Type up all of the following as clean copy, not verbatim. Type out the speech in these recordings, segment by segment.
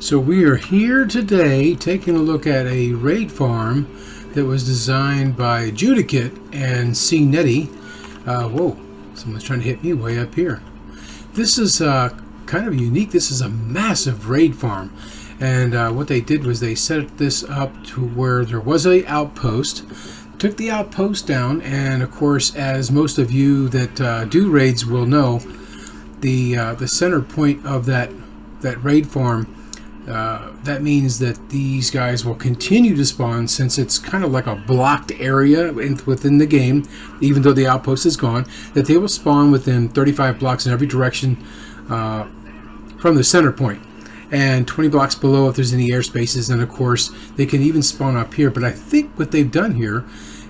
So we are here today taking a look at a raid farm that was designed by Joodicate and CeNeddie. Whoa, someone's trying to hit me way up here. This is kind of unique. This is a massive raid farm. And what they did was they set this up to where there was an outpost, took the outpost down, and of course, as most of you that do raids will know, the center point of that raid farm, that means that these guys will continue to spawn, since it's kind of like a blocked area within the game, even though the outpost is gone, that they will spawn within 35 blocks in every direction from the center point, and 20 blocks below if there's any airspaces, and of course they can even spawn up here. But I think what they've done here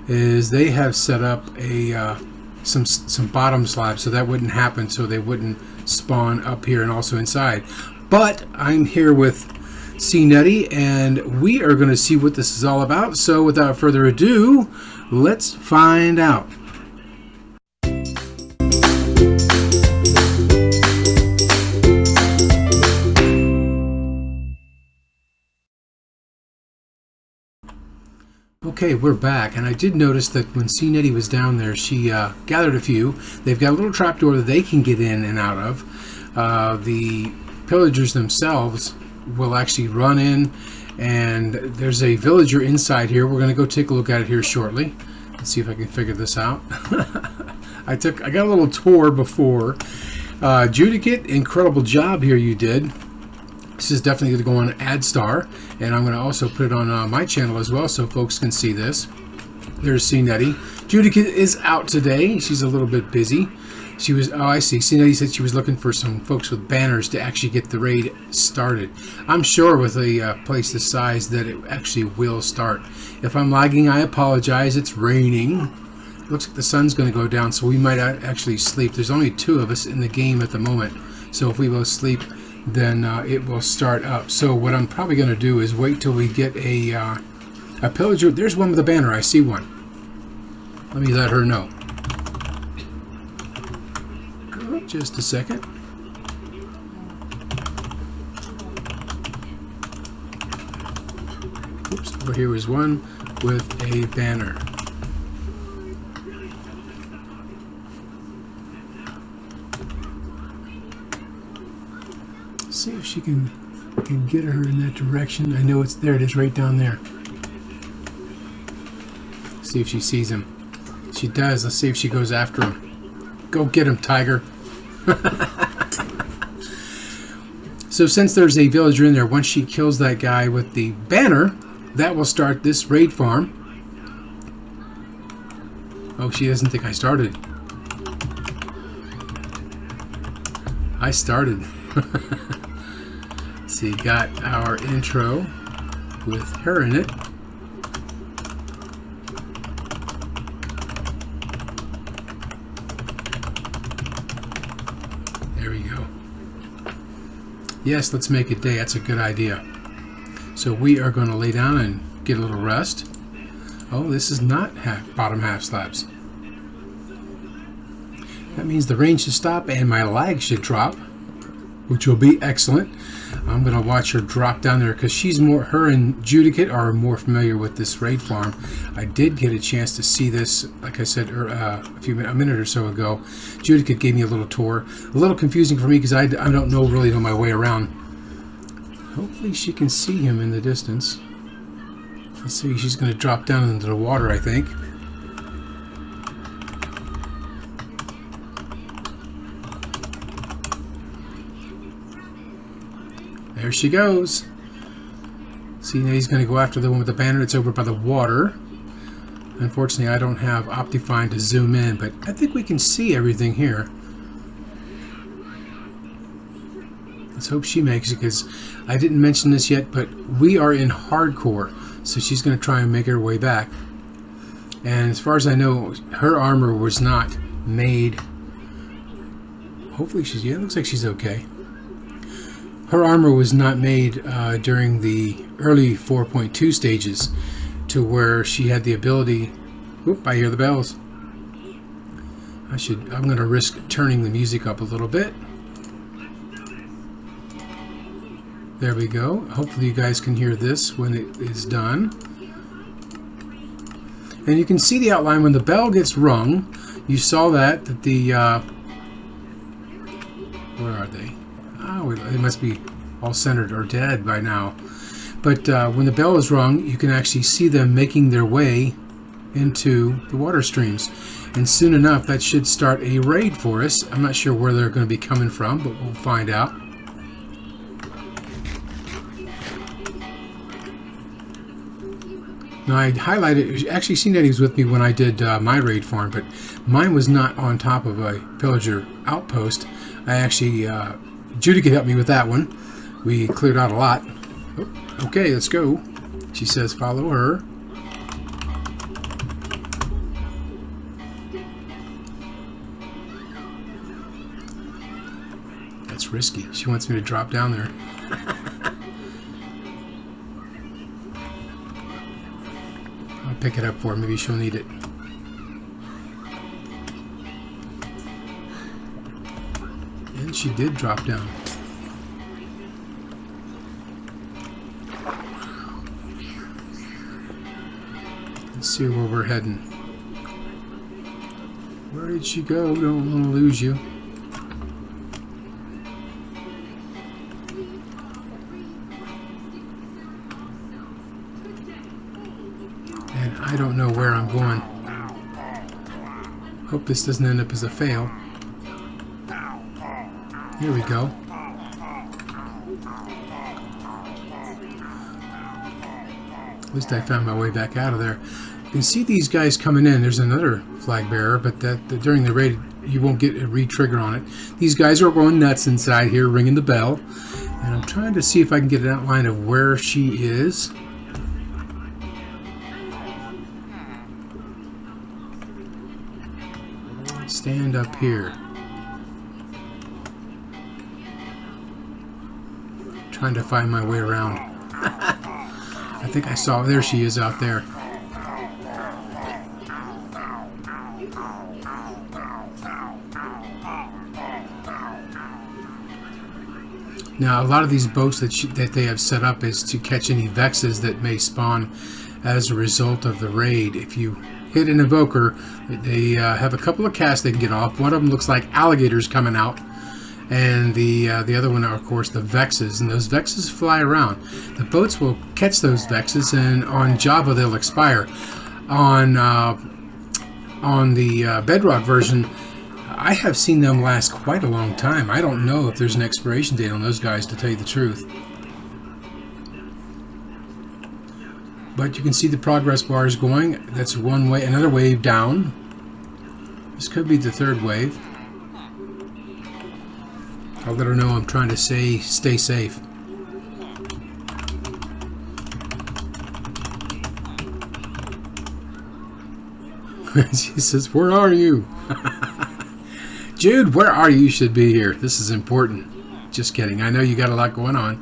is they have set up a some bottom slabs so that wouldn't happen, so they wouldn't spawn up here and also inside. But I'm here with CeNeddie, and we are going to see what this is all about. So without further ado, let's find out. Okay, we're back, and I did notice that when CeNeddie was down there, she gathered a few. They've got a little trapdoor that they can get in and out of. The pillagers themselves will actually run in, and there's a villager inside here. We're going to go take a look at it here shortly. Let's see if I can figure this out. I got a little tour before. Joodicate, incredible job here you did. This is definitely going to go on Addstar, and I'm going to also put it on my channel as well so folks can see this. There's CeNeddie. Joodicate is out today. She's a little bit busy. She was, oh, I see. CeNeddie said she was looking for some folks with banners to actually get the raid started. I'm sure with a place this size that it actually will start. If I'm lagging, I apologize. It's raining. Looks like the sun's going to go down, so we might actually sleep. There's only 2 of us in the game at the moment, so if we both sleep, then it will start up. So what I'm probably going to do is wait till we get a pillager. There's one with a banner. I see one. Let me let her know. Just a second. Oops, over here is one with a banner. See if she can get her in that direction. I know it's there. It is right down there. See if she sees him. She does. Let's see if she goes after him. Go get him, tiger. So since there's a villager in there, once she kills that guy with the banner, that will start this raid farm. Oh, she doesn't think I started. I started. See, got our intro with her in it. There we go. Yes, let's make it day. That's a good idea. So we are going to lay down and get a little rest. Oh, this is not bottom half slabs. That means the rain should stop and my lag should drop, which will be excellent. I'm going to watch her drop down there because her and Joodicate are more familiar with this raid farm. I did get a chance to see this, like I said, a minute or so ago. Joodicate gave me a little tour. A little confusing for me because I don't really know my way around. Hopefully she can see him in the distance. Let's see, she's going to drop down into the water, I think. There she goes. See, now he's going to go after the one with the banner. It's over by the water. Unfortunately, I don't have Optifine to zoom in, but I think we can see everything here. Let's hope she makes it, because I didn't mention this yet, but we are in hardcore, so she's going to try and make her way back. And as far as I know, her armor was not made. Hopefully she's, yeah, it looks like she's okay. Her armor was not made during the early 4.2 stages to where she had the ability. Oop, I hear the bells. I'm going to risk turning the music up a little bit. There we go. Hopefully you guys can hear this when it is done. And you can see the outline when the bell gets rung. You saw that the where are they? Oh, they must be all centered or dead by now. But when the bell is rung, you can actually see them making their way into the water streams. And soon enough, that should start a raid for us. I'm not sure where they're going to be coming from, but we'll find out. Now, I highlighted, actually CeNeddie was with me when I did my raid farm, but mine was not on top of a Pillager Outpost. I actually, Joodicate helped me with that one. We cleared out a lot. Oh, okay, let's go. She says follow her. That's risky. She wants me to drop down there. I'll pick it up for her. Maybe she'll need it. And she did drop down. Let's see where we're heading. Where did she go? Don't want to lose you. And I don't know where I'm going. Hope this doesn't end up as a fail. Here we go. At least I found my way back out of there. You can see these guys coming in. There's another flag bearer, but during the raid you won't get a re-trigger on it. These guys are going nuts inside here, ringing the bell. And I'm trying to see if I can get an outline of where she is. Stand up here. Trying to find my way around. I think I saw, there she is out there. Now, a lot of these boats that they have set up is to catch any vexes that may spawn as a result of the raid. If you hit an evoker, they have a couple of casts they can get off. One of them looks like alligators coming out, and the other one are, of course, the vexes. And those vexes fly around. The boats will catch those vexes, and on Java they'll expire. On the Bedrock version, I have seen them last quite a long time. I don't know if there's an expiration date on those guys, to tell you the truth. But you can see the progress bars going. That's one way. Another wave down. This could be the third wave. I'll let her know I'm trying to stay safe. She says, "Where are you?" Jude, where are you? You should be here. This is important. Just kidding. I know you got a lot going on.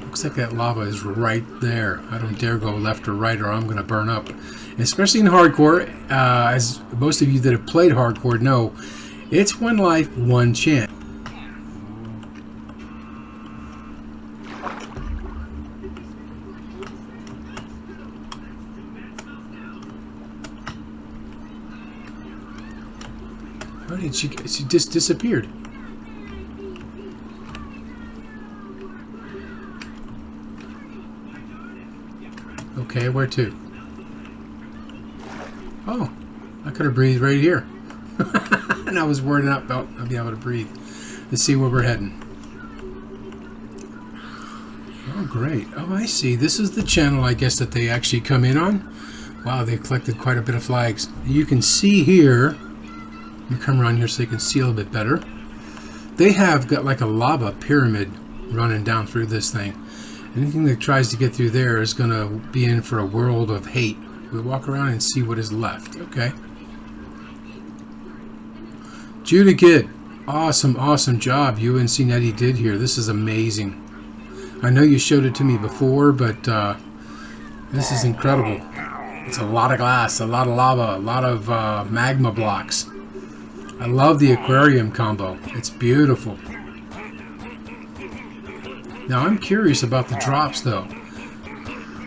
Looks like that lava is right there. I don't dare go left or right or I'm going to burn up. And especially in hardcore, as most of you that have played hardcore know, it's one life, one chance. Where did she just disappeared? Okay, where to? Oh, I could have breathed right here. And I was worried about I'll be able to breathe. Let's see where we're heading. Oh, great. Oh, I see. This is the channel, I guess, that they actually come in on. Wow, they collected quite a bit of flags. You can see here. Let me come around here so you can see a little bit better. They have got like a lava pyramid running down through this thing. Anything that tries to get through there is going to be in for a world of hate. We'll walk around and see what is left. Okay. Joodicate, awesome, awesome job you and CeNeddie did here. This is amazing. I know you showed it to me before, but this is incredible. It's a lot of glass, a lot of lava, a lot of magma blocks. I love the aquarium combo. It's beautiful. Now I'm curious about the drops though.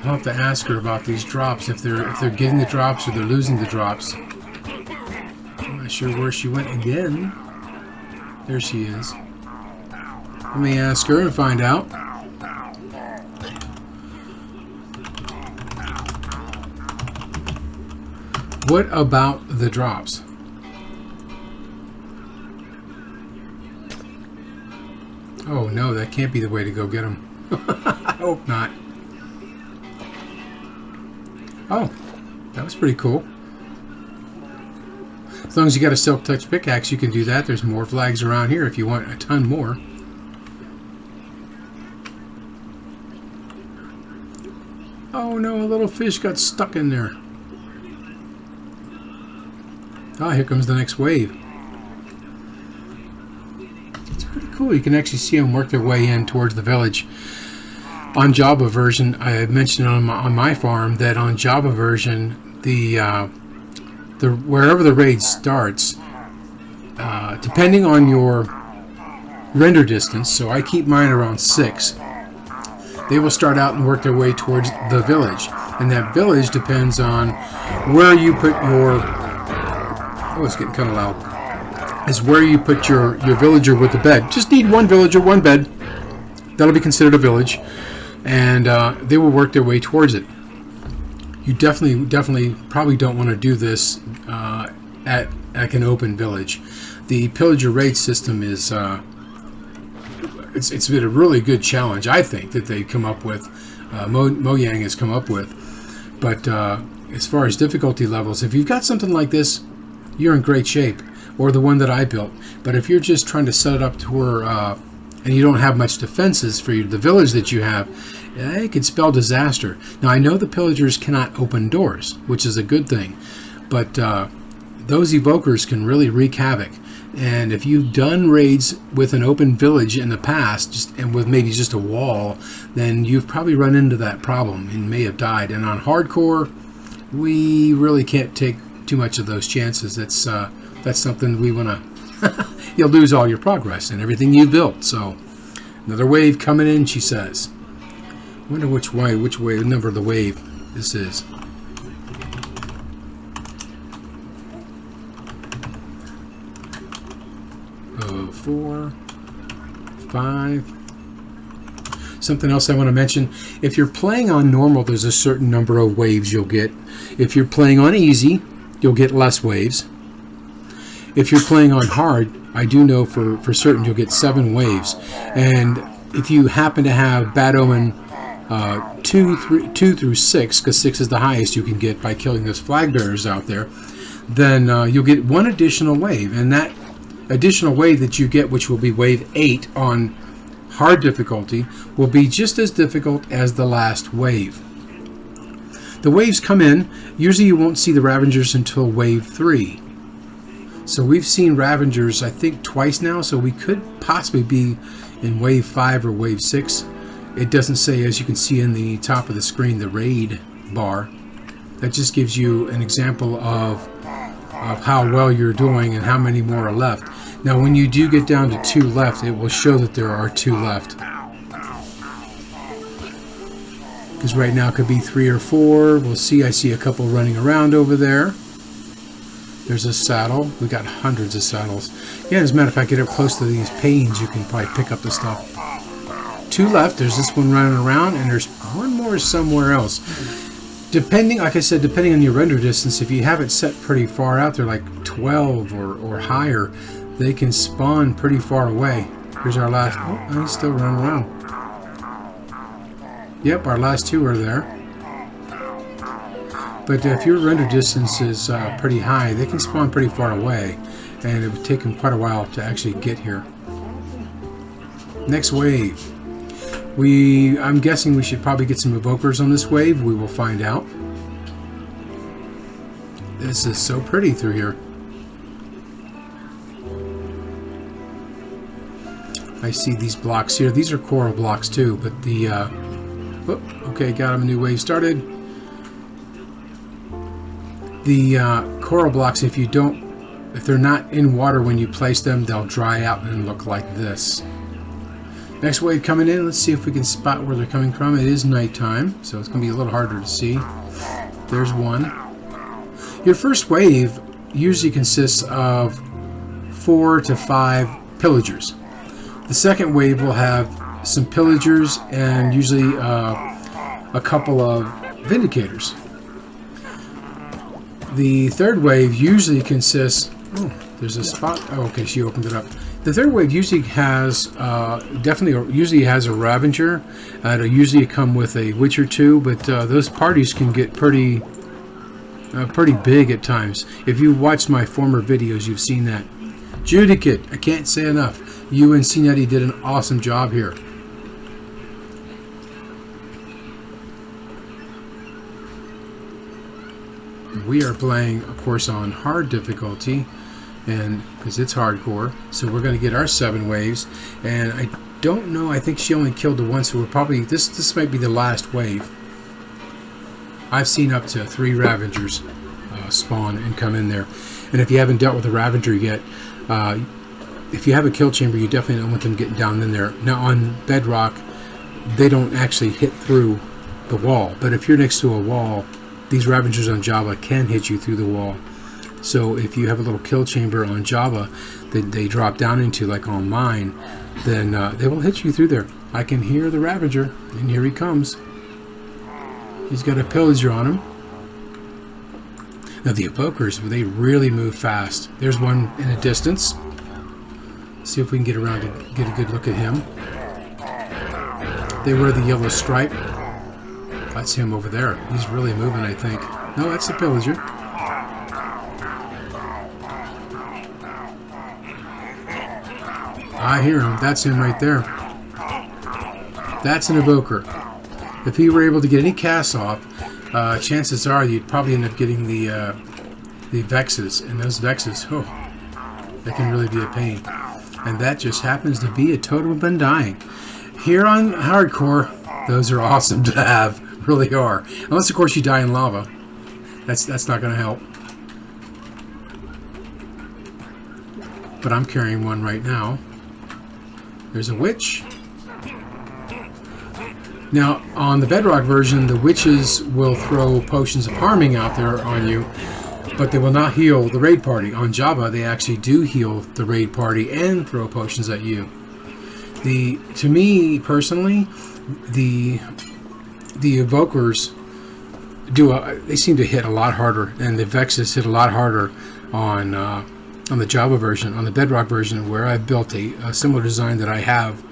I'll have to ask her about these drops, if they're getting the drops or they're losing the drops. I'm not sure where she went again. There she is. Let me ask her and find out. What about the drops? Oh no, that can't be the way to go get them. I hope not. Oh, that was pretty cool. As long as you got a silk touch pickaxe, you can do that. There's more flags around here if you want a ton more. Oh no, a little fish got stuck in there. Ah, here comes the next wave. It's pretty cool. You can actually see them work their way in towards the village. On Java version, I had mentioned on my farm that on Java version, the wherever the raid starts, depending on your render distance, so I keep mine around 6, they will start out and work their way towards the village. And that village depends on where you put your... Oh, it's getting kind of loud. Is where you put your villager with the bed. Just need one villager, one bed. That'll be considered a village. And they will work their way towards it. You definitely probably don't want to do this at an open village. The Pillager Raid system is it's been a really good challenge, I think, that they come up with. Mojang has come up with. But as far as difficulty levels, if you've got something like this, you're in great shape. Or the one that I built. But if you're just trying to set it up to where and you don't have much defenses for the village that you have, it could spell disaster. Now, I know the pillagers cannot open doors, which is a good thing, but those evokers can really wreak havoc. And if you've done raids with an open village in the past, and with maybe just a wall, then you've probably run into that problem and may have died. And on hardcore, we really can't take too much of those chances. That's something we want to... You'll lose all your progress and everything you built. So, another wave coming in, she says. I wonder which wave number of the wave this is. 4, 5. Something else I want to mention. If you're playing on normal, there's a certain number of waves you'll get. If you're playing on easy, you'll get less waves. If you're playing on hard, I do know for certain you'll get 7 waves. And if you happen to have Bad Omen 2 through 6, because 6 is the highest you can get by killing those flag bearers out there, then you'll get 1 additional wave. And that additional wave that you get, which will be wave 8 on hard difficulty, will be just as difficult as the last wave. The waves come in. Usually you won't see the Ravengers until wave 3. So we've seen Ravengers, I think, twice now, so we could possibly be in wave 5 or wave 6. It doesn't say, as you can see in the top of the screen, the raid bar. That just gives you an example of how well you're doing and how many more are left. Now, when you do get down to 2 left, it will show that there are 2 left. Because right now it could be 3 or 4. We'll see. I see a couple running around over there. There's a saddle. We got hundreds of saddles. Yeah, as a matter of fact, get up close to these panes, you can probably pick up the stuff. 2 left. There's this one running around, and there's 1 more somewhere else. Depending, like I said, depending on your render distance, if you have it set pretty far out there, like 12 or higher, they can spawn pretty far away. Here's our last... Oh, he's still running around. Yep, our last 2 are there. But if your render distance is pretty high, they can spawn pretty far away, and it would take them quite a while to actually get here. Next wave. I'm guessing we should probably get some evokers on this wave. We will find out. This is so pretty through here. I see these blocks here. These are coral blocks too, but the... okay, got him. A new wave started. The coral blocks, if you don't if they're not in water when you place them, they'll dry out and look like this. Next wave coming in. Let's see if we can spot where they're coming from. It is nighttime, so it's going to be a little harder to see. There's one. Your first wave usually consists of 4 to 5 pillagers. The second wave will have some pillagers and usually a couple of vindicators. The third wave usually consists... Oh, there's a spot. Oh, okay, she opened it up. The third wave usually has usually has a Ravager. It'll usually come with a witch or two, but those parties can get pretty big at times. If you watched my former videos, you've seen that. Joodicate, I can't say enough. You and CeNeddie did an awesome job here. We are playing, of course, on hard difficulty, and because it's hardcore, so we're going to get our 7 waves. And I don't know, I think she only killed the one, so we're probably this might be the last wave. I've seen up to 3 Ravagers spawn and come in there. And if you haven't dealt with a Ravager yet, if you have a kill chamber, you definitely don't want them getting down in there. Now on Bedrock, they don't actually hit through the wall, but if you're next to a wall, these Ravagers on Java can hit you through the wall. So if you have a little kill chamber on Java that they drop down into, like on mine, then they will hit you through there. I can hear the Ravager, and here he comes. He's got a Pillager on him. Now the Evokers, they really move fast. There's one in the distance. See if we can get around to get a good look at him. They wear the yellow stripe. That's him over there. He's really moving, I think. No, that's the Pillager. I hear him. That's him right there. That's an Evoker. If he were able to get any casts off, chances are you'd probably end up getting the Vexes. And those Vexes, oh, they can really be a pain. And that just happens to be a Totem of Undying. Here on Hardcore, those are awesome to have. Really are. Unless, of course, you die in lava. That's not going to help. But I'm carrying one right now. There's a witch. Now, on the Bedrock version, the witches will throw potions of harming out there on you, but they will not heal the raid party. On Java, they actually do heal the raid party and throw potions at you. To me, personally, the Evokers they seem to hit a lot harder, and the Vexes hit a lot harder on the Java version. On the Bedrock version, where I've built a similar design that I have,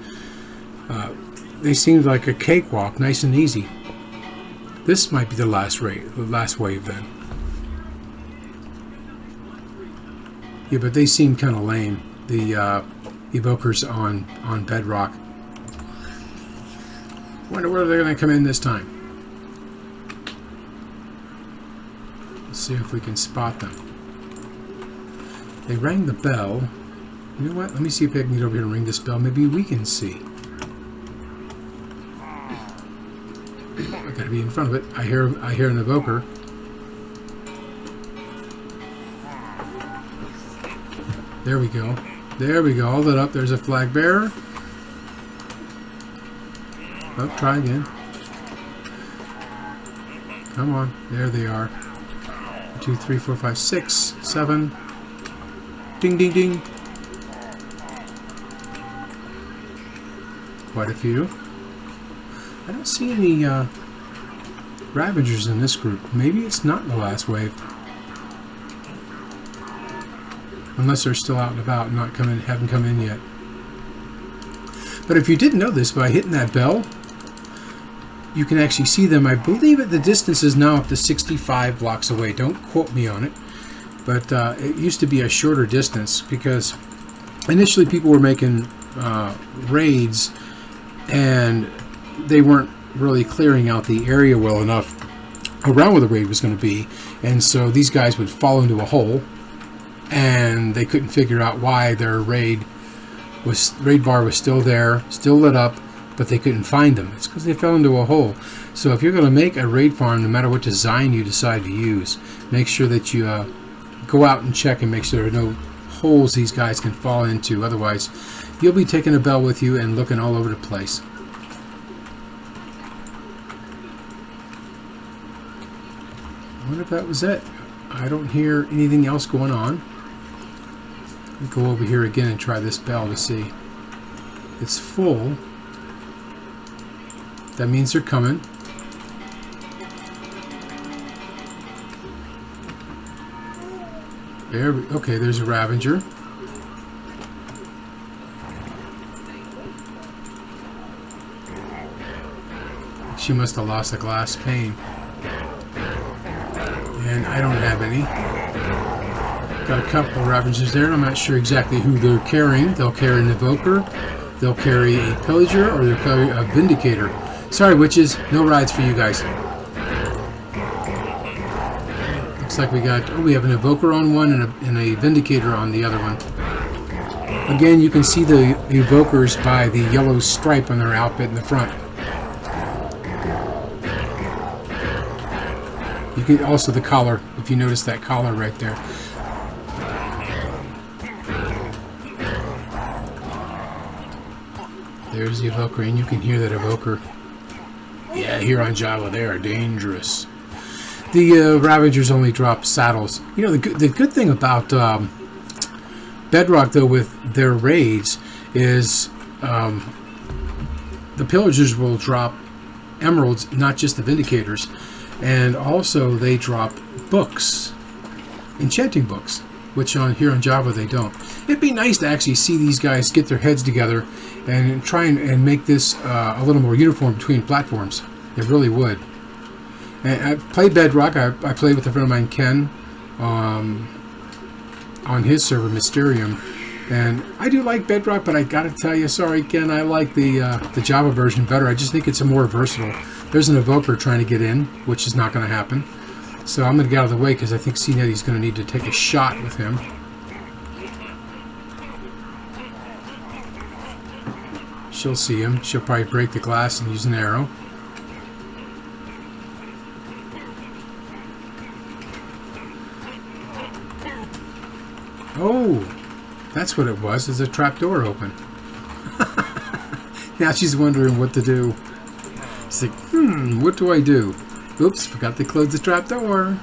they seem like a cakewalk, nice and easy. This might be the last wave then. Yeah, but they seem kind of lame, the Evokers on Bedrock. Wonder where they're going to come in this time. Let's see if we can spot them. They rang the bell. You know what? Let me see if I can get over here and ring this bell. Maybe we can see. I gotta be in front of it. I hear an Evoker. There we go. There we go. All lit up. There's a flag bearer. Oh, try again. Come on. There they are. 1, 2, 3, 4, 5, 6, 7. Ding, ding, ding. Quite a few. I don't see any Ravagers in this group. Maybe it's not the last wave. Unless they're still out and about and haven't come in yet. But if you didn't know this, by hitting that bell, you can actually see them. I believe the distance is now up to 65 blocks away. Don't quote me on it. But it used to be a shorter distance because initially people were making raids and they weren't really clearing out the area well enough around where the raid was going to be. And so these guys would fall into a hole and they couldn't figure out why their raid bar was still there, still lit up, but they couldn't find them. It's because they fell into a hole. So if you're going to make a raid farm, no matter what design you decide to use, make sure that you go out and check and make sure there are no holes these guys can fall into. Otherwise, you'll be taking a bell with you and looking all over the place. I wonder if that was it. I don't hear anything else going on. I'll go over here again and try this bell to see. It's full. That means they're coming. Okay, there's a Ravager. She must have lost a glass pane. And I don't have any. Got a couple of Ravagers there. I'm not sure exactly who they're carrying. They'll carry an Evoker, they'll carry a Pillager, or they'll carry a Vindicator. Sorry, witches, no rides for you guys. Looks like we got, oh, we have an Evoker on one and a Vindicator on the other one. Again, you can see the Evokers by the yellow stripe on their outfit in the front. You can also the collar, if you notice that collar right there. There's the Evoker, and you can hear that Evoker. Yeah, here on Java, they are dangerous. The Ravagers only drop saddles. You know, the good thing about Bedrock, though, with their raids is the Pillagers will drop emeralds, not just the Vindicators. And also they drop books, enchanting books, which here on Java they don't. It'd be nice to actually see these guys get their heads together and try and make this a little more uniform between platforms. It really would. And I played Bedrock. I played with a friend of mine, Ken, on his server, Mysterium. And I do like Bedrock, but I gotta tell you, sorry, Ken, I like the Java version better. I just think it's a more versatile. There's an Evoker trying to get in, which is not going to happen. So I'm going to get out of the way because I think CeNeddie's going to need to take a shot with him. She'll see him. She'll probably break the glass and use an arrow. Oh, that's what it was. There's a trapdoor open. Now she's wondering what to do. She's like, what do I do? Oops, forgot to close the trapdoor.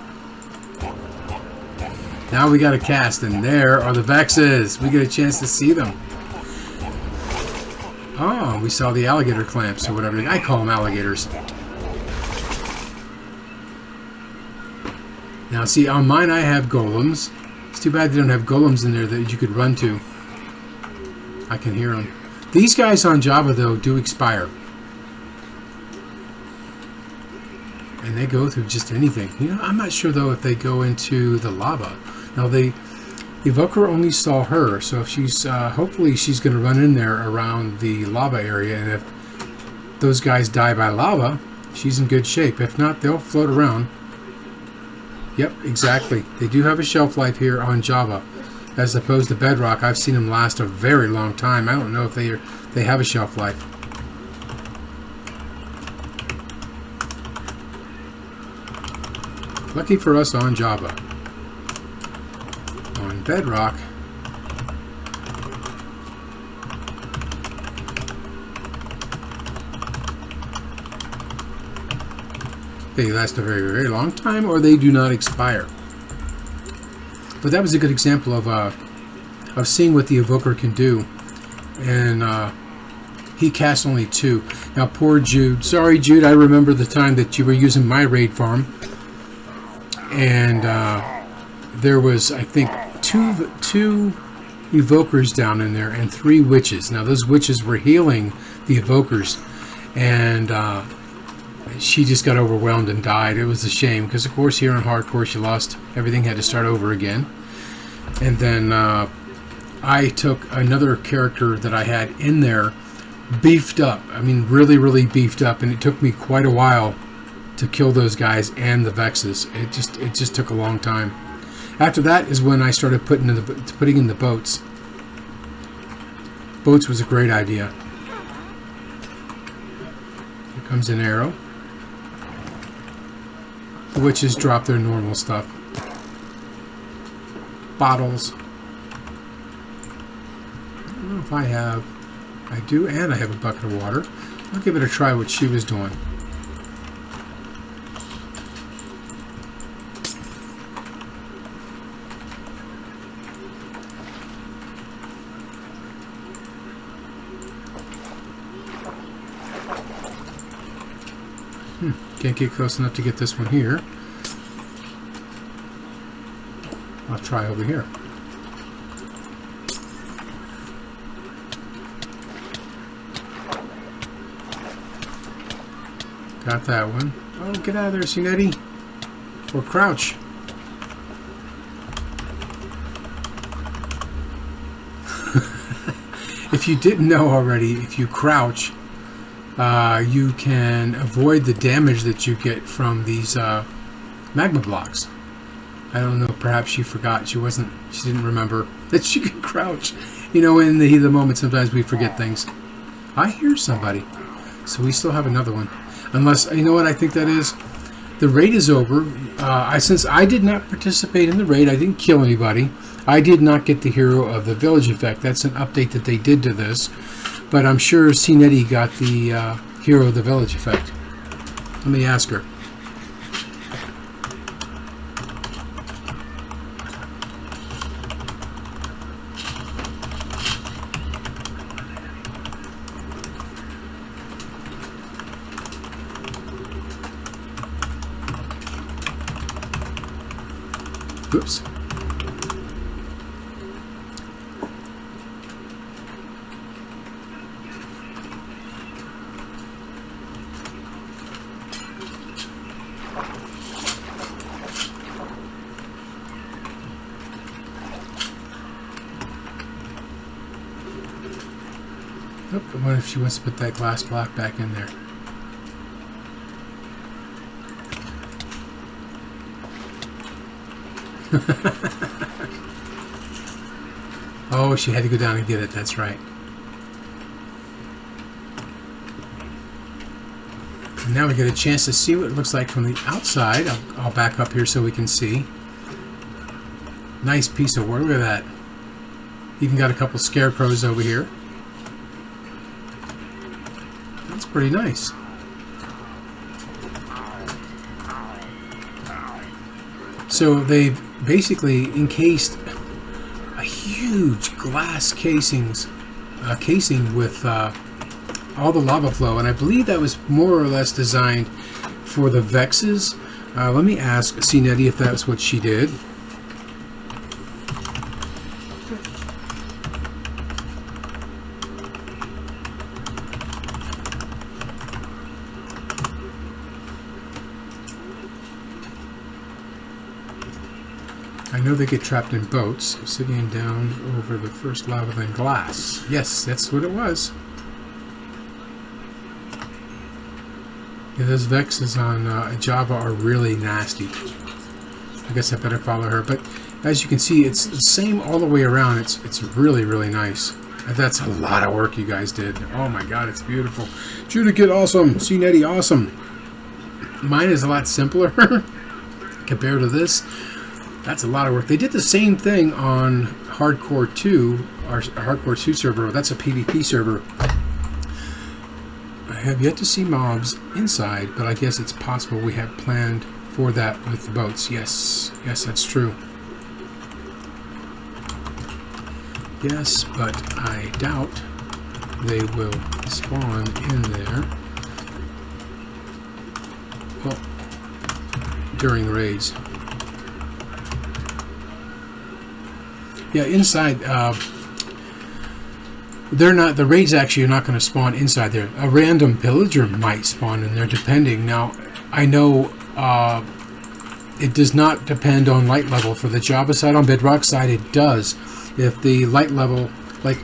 Now we got a cast, and there are the Vexes. We get a chance to see them. Oh, we saw the alligator clamps or whatever. I call them alligators. Now, see, on mine I have golems. It's too bad they don't have golems in there that you could run to. I can hear them. These guys on Java, though, do expire. And they go through just anything. You know, I'm not sure, though, if they go into the lava. Now, the Evoker only saw her, so if she's, hopefully she's going to run in there around the lava area, and if those guys die by lava, she's in good shape. If not, they'll float around. Yep, exactly. They do have a shelf life here on Java, as opposed to Bedrock. I've seen them last a very long time. I don't know if they have a shelf life. Lucky for us on Java. On Bedrock, they last a very, very long time, or they do not expire. But that was a good example of seeing what the Evoker can do. And he casts only 2. Now, poor Jude. Sorry, Jude. I remember the time that you were using my raid farm. And there was, I think, two Evokers down in there and 3 witches. Now, those witches were healing the Evokers. And she just got overwhelmed and died. It was a shame, because, of course, here on Hardcore, she lost everything, had to start over again. And then I took another character that I had in there, beefed up. I mean, really, really beefed up. And it took me quite a while to kill those guys and the Vexes. It just took a long time. After that is when I started putting in the boats. Boats was a great idea. Here comes an arrow. The witches drop their normal stuff. bottles. I don't know if I have. I do, and I have a bucket of water. I'll give it a try what she was doing. Can't get close enough to get this one here. I'll try over here. Got that one. Oh, get out of there, CeNeddie. Or crouch. If you didn't know already, if you crouch, you can avoid the damage that you get from these magma blocks. I don't know, perhaps she forgot. She didn't remember that she could crouch. You know, in the heat of the moment, sometimes we forget things. I hear somebody. So we still have another one. Unless, you know what I think that is? The raid is over. Since I did not participate in the raid, I didn't kill anybody. I did not get the hero of the village effect. That's an update that they did to this. But I'm sure CeNeddie got the hero of the village effect. Let me ask her. Oops. Nope, I wonder if she wants to put that glass block back in there. Oh, she had to go down and get it, that's right. And now we get a chance to see what it looks like from the outside. I'll back up here so we can see. Nice piece of work, look at that. Even got a couple scarecrows over here. That's pretty nice. So they've basically encased a huge glass casing with all the lava flow, and I believe that was more or less designed for the Vexes. Let me ask CeNeddie if that's what she did. I know they get trapped in boats. Obsidian down over the first lava, then glass. Yes, that's what it was. Yeah, those Vexes on Java are really nasty. I guess I better follow her. But as you can see, it's the same all the way around. It's really, really nice. That's a lot of work you guys did. Oh my god, it's beautiful. Joodicate, awesome. CeNeddie, awesome. Mine is a lot simpler compared to this. That's a lot of work. They did the same thing on Hardcore 2, our Hardcore 2 server. That's a PvP server. I have yet to see mobs inside, but I guess it's possible we have planned for that with the boats. Yes, yes, that's true. Yes, but I doubt they will spawn in there. Well, during raids. Yeah, inside, they're not, the raids actually are not going to spawn inside there. A random pillager might spawn in there, depending. Now, I know it does not depend on light level. For the Java side, on Bedrock side, it does. If the light level, like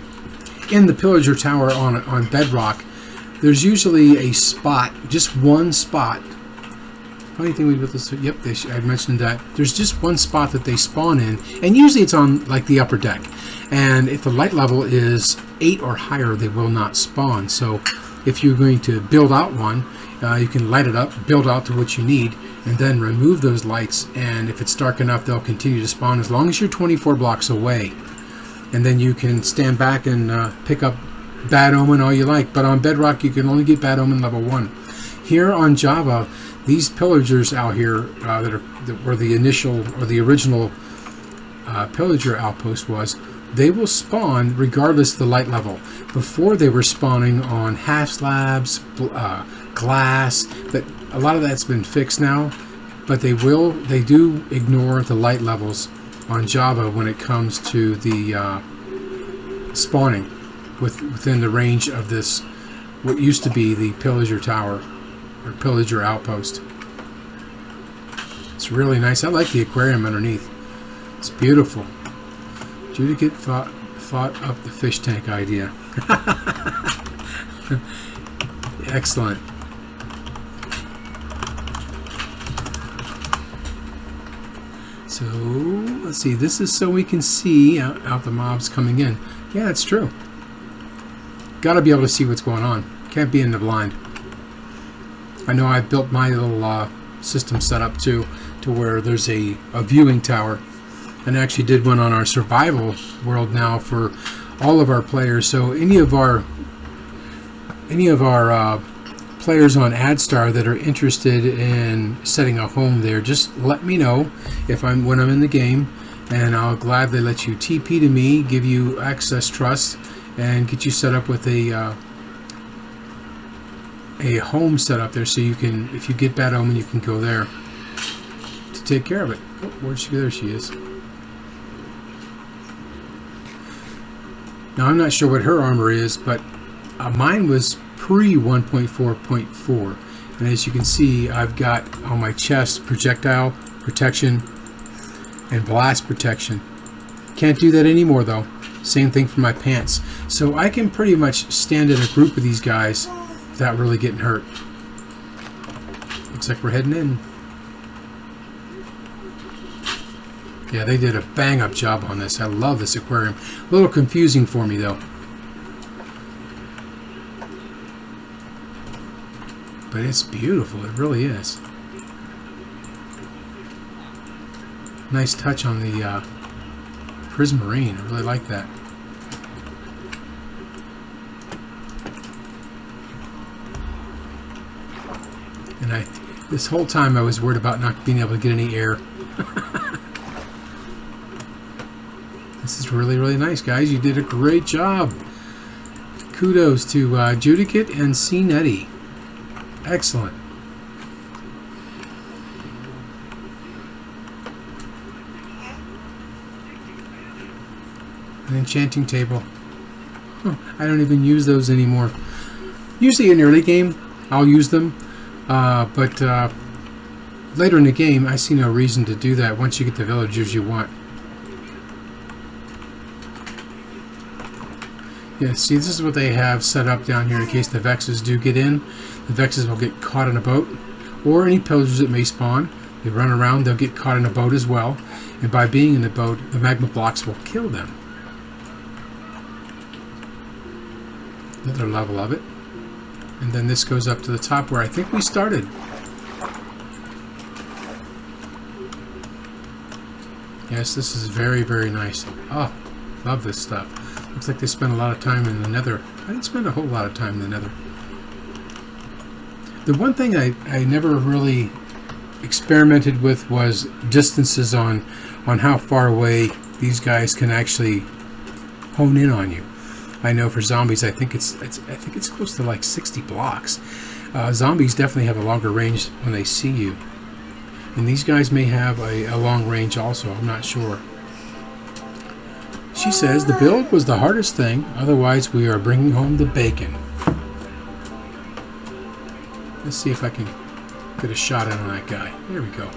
in the Pillager Tower on Bedrock, there's usually a spot, just one spot. Funny thing with this, yep, I mentioned that. There's just one spot that they spawn in, and usually it's on like the upper deck. And if the light level is 8 or higher, they will not spawn. So if you're going to build out one, you can light it up, build out to what you need, and then remove those lights, and if it's dark enough they'll continue to spawn as long as you're 24 blocks away. And then you can stand back and pick up Bad Omen all you like, but on Bedrock you can only get Bad Omen level 1. Here on Java, these pillagers out here that were the initial or the original Pillager Outpost was, they will spawn regardless of the light level. Before they were spawning on half slabs, glass, but a lot of that's been fixed now. But they do ignore the light levels on Java when it comes to the spawning within the range of this, what used to be the Pillager Tower or Pillager Outpost. It's really nice. I like the aquarium underneath. It's beautiful. Joodicate thought up the fish tank idea. Excellent. So let's see. This is so we can see out the mobs coming in. Yeah, it's true. Got to be able to see what's going on. Can't be in the blind. I know I've built my little system setup too, to where there's a viewing tower, and I actually did one on our survival world now for all of our players. So any of our players on Addstar that are interested in setting a home there, just let me know when I'm in the game, and I'll gladly let you TP to me, give you access trust, and get you set up with a home set up there, so you can, if you get Bad Omen, you can go there to take care of it. Oh, where'd she go? There she is. Now I'm not sure what her armor is, but mine was pre 1.4.4, and as you can see, I've got on my chest projectile protection and blast protection. Can't do that anymore though. Same thing for my pants. So I can pretty much stand in a group of these guys without really getting hurt. Looks like we're heading in. Yeah, they did a bang-up job on this. I love this aquarium. A little confusing for me though. But it's beautiful. It really is. Nice touch on the prismarine. I really like that. And this whole time I was worried about not being able to get any air. This is really, really nice, guys. You did a great job. Kudos to Joodicate and CeNeddie. Excellent. An enchanting table. I don't even use those anymore. Usually in early game, I'll use them. But later in the game, I see no reason to do that once you get the villagers you want. Yeah, see, this is what they have set up down here in case the Vexes do get in. The Vexes will get caught in a boat, or any pillagers that may spawn. They run around, they'll get caught in a boat as well. And by being in the boat, the magma blocks will kill them. Another level of it. And then this goes up to the top where I think we started. Yes, this is very, very nice. Oh, love this stuff. Looks like they spent a lot of time in the Nether. I didn't spend a whole lot of time in the Nether. The one thing I never really experimented with was distances on how far away these guys can actually hone in on you. I know for zombies, I think it's close to like 60 blocks. Zombies definitely have a longer range when they see you, and these guys may have a long range also. I'm not sure. She says the build was the hardest thing. Otherwise, we are bringing home the bacon. Let's see if I can get a shot in on that guy. There we go.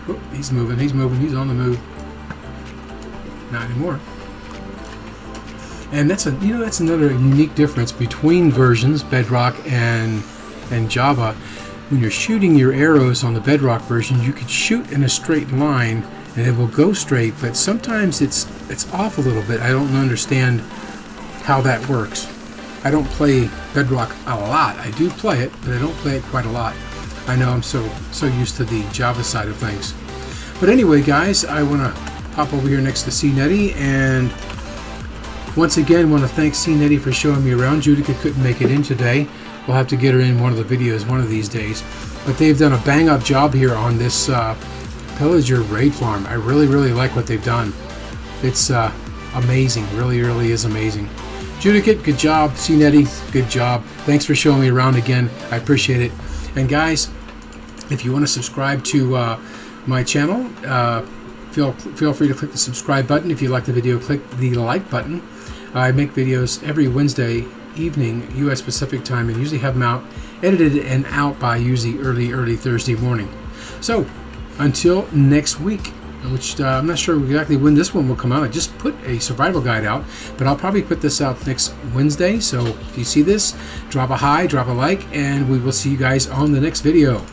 Oh, he's moving, he's moving, he's on the move. Not anymore. And that's that's another unique difference between versions, Bedrock and Java. When you're shooting your arrows on the Bedrock version, you could shoot in a straight line and it will go straight, but sometimes it's off a little bit. I don't understand how that works. I don't play Bedrock a lot. I do play it, but I don't play it quite a lot. I know I'm so used to the Java side of things. But anyway, guys, I want to pop over here next to CeNeddie, and once again want to thank CeNeddie for showing me around. Joodicate couldn't make it in today. We'll have to get her in one of the videos one of these days. But they've done a bang-up job here on this Pillager Raid farm. I really like what they've done. It's amazing. Really is amazing. Joodicate, good job. CeNeddie, good job. Thanks for showing me around again. I appreciate it. And guys, if you want to subscribe to my channel, feel free to click the subscribe button. If you like the video, click the like button. I make videos every Wednesday evening, U.S. Pacific time, and usually have them out edited and out by usually early Thursday morning. So until next week, which I'm not sure exactly when this one will come out. I just put a survival guide out, but I'll probably put this out next Wednesday. So if you see this, drop a hi, drop a like, and we will see you guys on the next video.